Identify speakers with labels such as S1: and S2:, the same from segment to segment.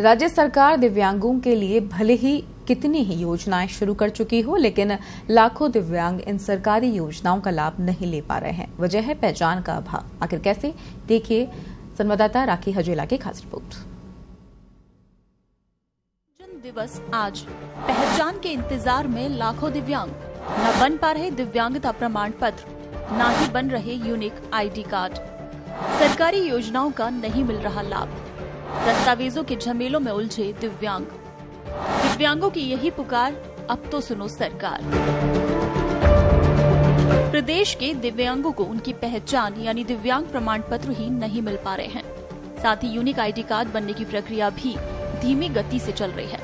S1: राज्य सरकार दिव्यांगों के लिए भले ही कितनी ही योजनाएं शुरू कर चुकी हो, लेकिन लाखों दिव्यांग इन सरकारी योजनाओं का लाभ नहीं ले पा रहे हैं। वजह है पहचान का अभाव। आखिर कैसे, देखिए संवाददाता राखी हजेला की खास रिपोर्ट।
S2: दिवस आज पहचान के इंतजार में लाखों दिव्यांग न बन पा रहे दिव्यांगता प्रमाण पत्र, न ही बन रहे यूनिक आईडी कार्ड। सरकारी योजनाओं का नहीं मिल रहा लाभ, दस्तावेजों के झमेलों में उलझे दिव्यांगों की यही पुकार, अब तो सुनो सरकार। प्रदेश के दिव्यांगों को उनकी पहचान यानी दिव्यांग प्रमाण पत्र ही नहीं मिल पा रहे हैं। साथ ही यूनिक आईडी कार्ड बनने की प्रक्रिया भी धीमी गति से चल रही है।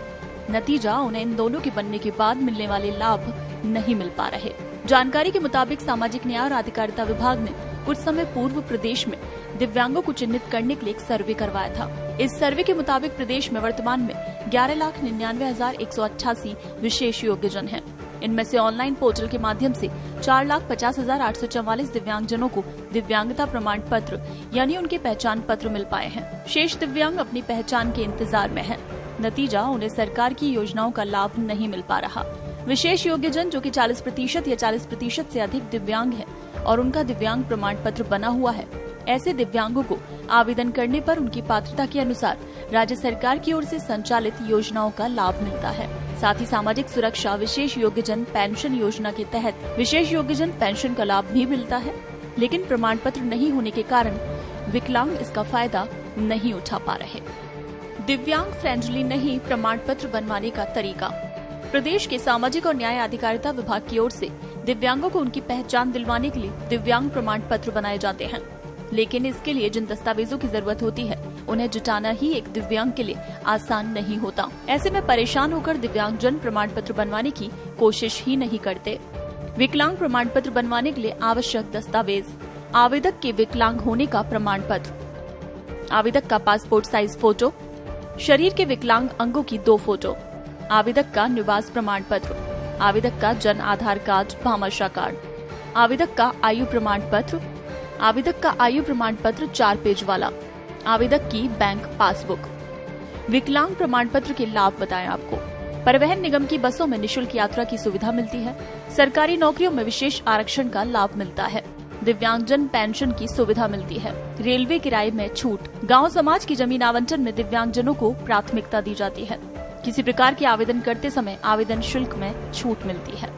S2: नतीजा, उन्हें इन दोनों के बनने के बाद मिलने वाले लाभ नहीं मिल पा रहे। जानकारी के मुताबिक सामाजिक न्याय और अधिकारिता विभाग ने कुछ समय पूर्व प्रदेश में दिव्यांगों को चिन्हित करने के लिए एक सर्वे करवाया था। इस सर्वे के मुताबिक प्रदेश में वर्तमान में 11,99,188 विशेष योग्यजन हैं। इनमें से ऑनलाइन पोर्टल के माध्यम से 4,50,844 दिव्यांगजनों को दिव्यांगता प्रमाण पत्र यानी उनके पहचान पत्र मिल पाए हैं। शेष दिव्यांग अपनी पहचान के इंतजार में हैं। नतीजा, उन्हें सरकार की योजनाओं का लाभ नहीं मिल पा रहा। विशेष योग्यजन जो कि 40% या 40% से अधिक दिव्यांग हैं और उनका दिव्यांग प्रमाण पत्र बना हुआ है, ऐसे दिव्यांगों को आवेदन करने पर उनकी पात्रता के अनुसार राज्य सरकार की ओर से संचालित योजनाओं का लाभ मिलता है। साथ ही सामाजिक सुरक्षा विशेष योग्यजन पेंशन योजना के तहत विशेष योग्यजन पेंशन का लाभ भी मिलता है, लेकिन प्रमाण पत्र नहीं होने के कारण विकलांग इसका फायदा नहीं उठा पा रहे। दिव्यांग फ्रेंडली नहीं प्रमाण पत्र बनवाने का तरीका। प्रदेश के सामाजिक और न्याय अधिकारिता विभाग की ओर से दिव्यांगों को उनकी पहचान दिलवाने के लिए दिव्यांग प्रमाण पत्र बनाए जाते हैं, लेकिन इसके लिए जिन दस्तावेजों की जरूरत होती है उन्हें जुटाना ही एक दिव्यांग के लिए आसान नहीं होता। ऐसे में परेशान होकर दिव्यांगजन प्रमाण पत्र बनवाने की कोशिश ही नहीं करते। विकलांग प्रमाण पत्र बनवाने के लिए आवश्यक दस्तावेज: आवेदक के विकलांग होने का प्रमाण पत्र, आवेदक का पासपोर्ट साइज फोटो, शरीर के विकलांग अंगों की 2 फोटो, आवेदक का निवास प्रमाण पत्र, आवेदक का जन आधार कार्ड भामाशाह कार्ड, आवेदक का आयु प्रमाण पत्र, आवेदक का आयु प्रमाण पत्र 4 पेज वाला, आवेदक की बैंक पासबुक। विकलांग प्रमाण पत्र के लाभ बताएं आपको। परिवहन निगम की बसों में निःशुल्क यात्रा की सुविधा मिलती है। सरकारी नौकरियों में विशेष आरक्षण का लाभ मिलता है। दिव्यांगजन पेंशन की सुविधा मिलती है। रेलवे किराए में छूट। गांव समाज की जमीन आवंटन में दिव्यांगजनों को प्राथमिकता दी जाती है। किसी प्रकार के आवेदन करते समय आवेदन शुल्क में छूट मिलती है।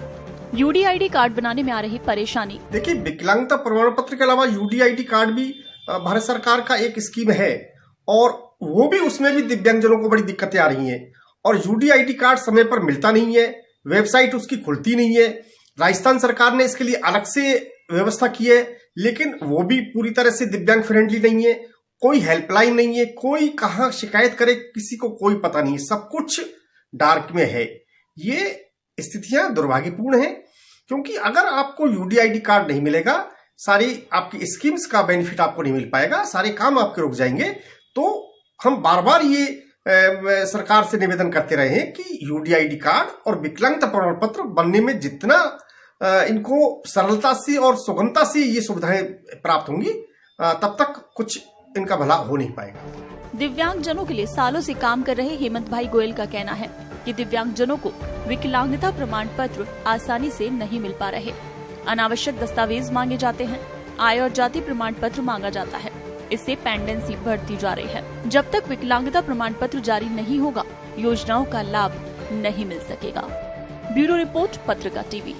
S2: यूडीआईडी कार्ड बनाने में आ रही परेशानी।
S3: देखिए, विकलांगता प्रमाण पत्र के अलावा यूडीआईडी कार्ड भी भारत सरकार का एक स्कीम है और वो भी, उसमें भी दिव्यांगजनों को बड़ी दिक्कतें आ रही हैं और यूडीआईडी कार्ड समय पर मिलता नहीं है, वेबसाइट उसकी खुलती नहीं है। राजस्थान सरकार ने इसके लिए अलग से व्यवस्था की है, लेकिन वो भी पूरी तरह से दिव्यांग फ्रेंडली नहीं है। कोई हेल्पलाइन नहीं है, कोई कहाँ शिकायत करे किसी को कोई पता नहीं है, सब कुछ डार्क में है। ये स्थितियां दुर्भाग्यपूर्ण हैं, क्योंकि अगर आपको यूडीआईडी कार्ड नहीं मिलेगा, सारी आपकी स्कीम्स का बेनिफिट आपको नहीं मिल पाएगा, सारे काम आपके रुक जाएंगे। तो हम बार बार ये सरकार से निवेदन करते रहे हैं कि यूडीआईडी कार्ड और विकलांगता प्रमाण पत्र बनने में जितना इनको सरलता से और सुगमता से ये सुविधाएं प्राप्त होंगी, तब तक कुछ इनका भला हो नहीं पाएगा।
S2: दिव्यांगजनों के लिए सालों से काम कर रहे हेमंत भाई गोयल का कहना है कि दिव्यांगजनों को विकलांगता प्रमाण पत्र आसानी से नहीं मिल पा रहे। अनावश्यक दस्तावेज मांगे जाते हैं, आय और जाति प्रमाण पत्र मांगा जाता है। इससे पेंडेंसी बढ़ती जा रही है। जब तक विकलांगता प्रमाण पत्र जारी नहीं होगा, योजनाओं का लाभ नहीं मिल सकेगा। ब्यूरो रिपोर्ट, पत्रकार टीवी।